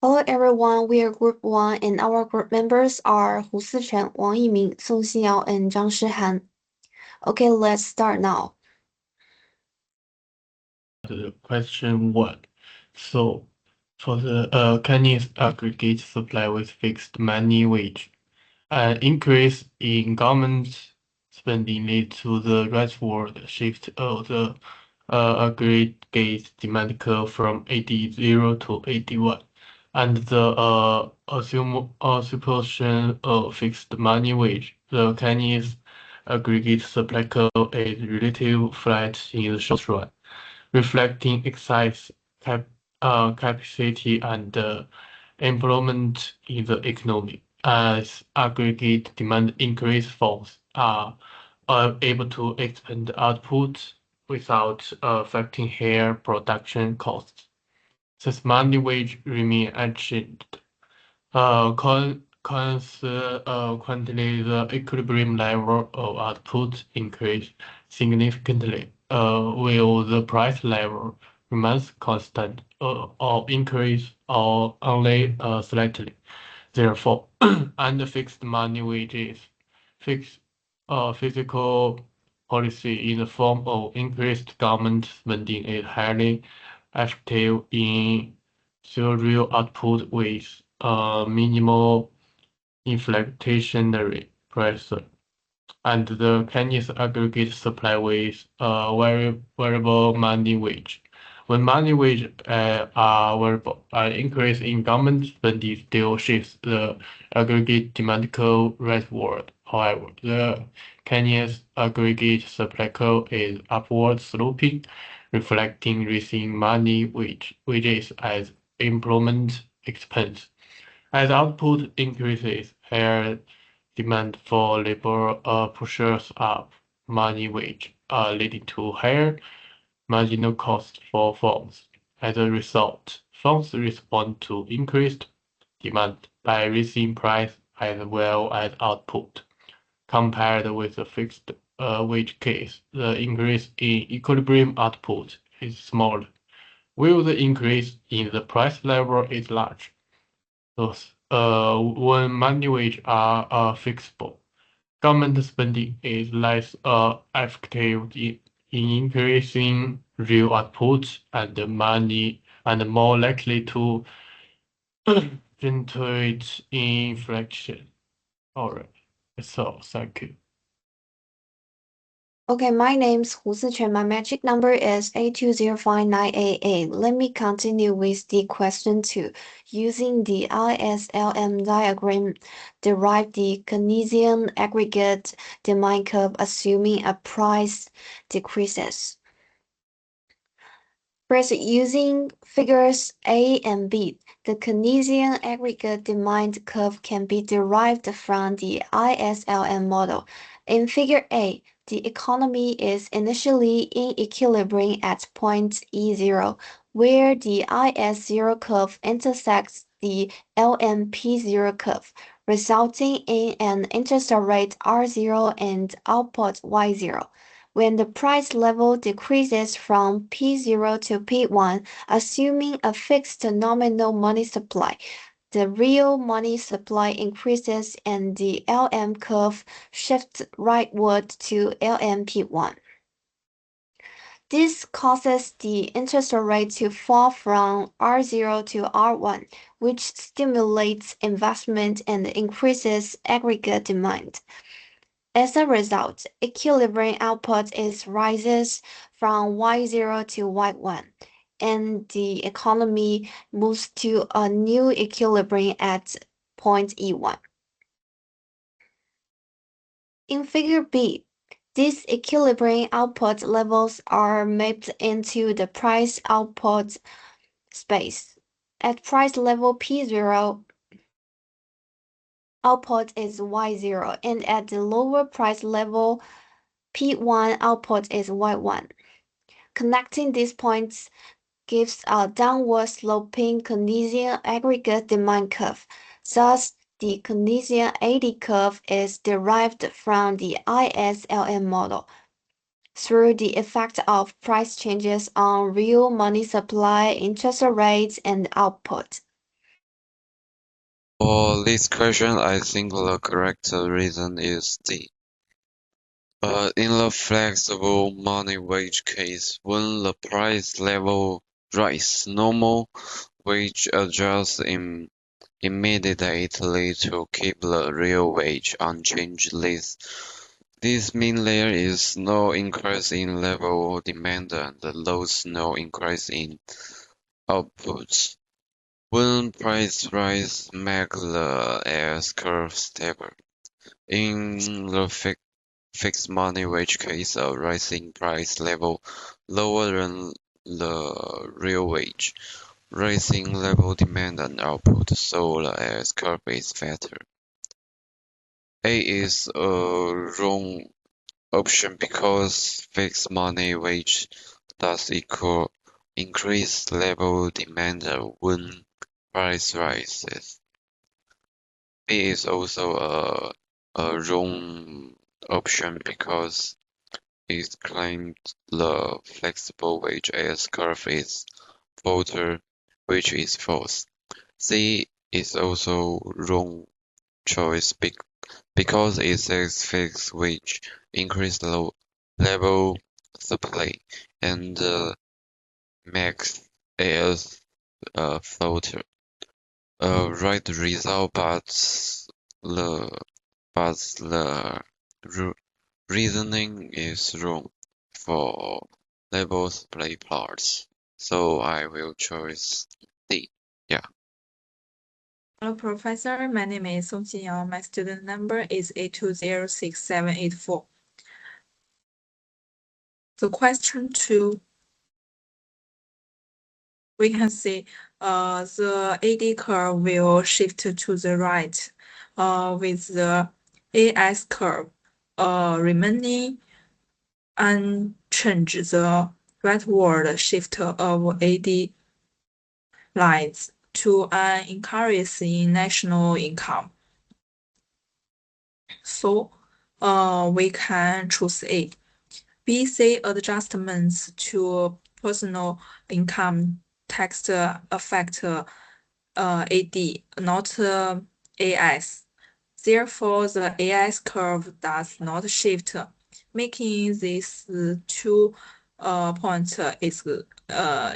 Hello everyone, we are Group 1 and our group members are Hu Sichen, Wang Yiming, Song Xinyao, and Zhang Shihan. Okay, let's start now. Question 1. So, for the Chinese aggregate supply with fixed money wage, an increase in government spending lead to the rightward shift of the aggregate demand curve from 80 to 81, and the supposition of fixed money wage. The Chinese aggregate supply curve is relatively flat in the short run, reflecting excess capacity and employment in the economy. As aggregate demand increase, firms are able to expand output without affecting higher production costs. Since money wage remain unchanged, consequently, the equilibrium level of output increase significantly, while the price level remains constant, or increase or only slightly. Therefore, under fixed money wages, fixed fiscal policy in the form of increased government spending is highly effective in serial output with minimal inflationary pressure, and the Chinese aggregate supply with variable money wage. When money wage are variable, an increase in government spending still shifts the aggregate demand curve rightward. However, the Chinese aggregate supply curve is upward sloping, reflecting rising money wages as employment expense. As output increases, higher demand for labor pushes up money wage, leading to higher marginal cost for firms. As a result, firms respond to increased demand by raising price as well as output. Compared with the fixed wage case, the increase in equilibrium output is small, while the increase in the price level is large. Thus, when money wage are fixable, government spending is less effective in increasing real output and more likely to generate inflation. Alright, so thank you. Okay, my name's Hu Sichen. My magic number is 8205988. Let me continue with the question 2. Using the ISLM diagram, derive the Keynesian aggregate demand curve assuming a price decreases. First, using figures A and B, the Keynesian aggregate demand curve can be derived from the ISLM model. In figure A, the economy is initially in equilibrium at point E0, where the IS0 curve intersects the LMP0 curve, resulting in an interest rate R0 and output Y0. When the price level decreases from P0 to P1, assuming a fixed nominal money supply, the real money supply increases and the LM curve shifts rightward to LMP1. This causes the interest rate to fall from R0 to R1, which stimulates investment and increases aggregate demand. As a result, equilibrium output rises from Y0 to Y1, and the economy moves to a new equilibrium at point E1. In figure B, these equilibrium output levels are mapped into the price output space. At price level P0, output is Y0, and at the lower price level P1 output is Y1. Connecting these points gives a downward sloping Keynesian aggregate demand curve. Thus, the Keynesian AD curve is derived from the ISLM model through the effect of price changes on real money supply, interest rates, and output. For this question, I think the correct reason is D. In the flexible money wage case, when the price level rise, normal wage adjusts immediately to keep the real wage unchanged. This means there is no increase in labor demand and thus no increase in output. When price rise, make the S-curve stable. In the fixed money wage case, a rising price level lower than the real wage, raising level demand and output, so the S-curve is fatter. A is a wrong option because fixed money wage does equal increased level demand when price rises. B is also a wrong option because it claimed the flexible wage S-curve is flatter, which is false. C is also wrong choice because it says fixed wage increase level supply and makes as flatter. Right result, the reasoning is wrong for level supply parts. So I will choose D. Yeah. Hello, Professor. My name is Song Jinyao. My student number is 8206784. So question 2, we can see the AD curve will shift to the right with the AS curve remaining unchanged. The rightward shift of AD lines to an increase in national income. So we can choose A. B, C adjustments to personal income tax affect AD, not AS. Therefore, the AS curve does not shift, making this 2 point is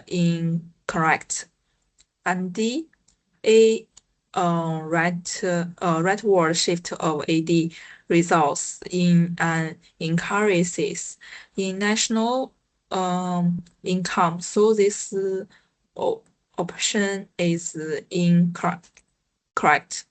incorrect. And D, A rightward shift of AD results in an increases in national income. So this option is incorrect. Correct.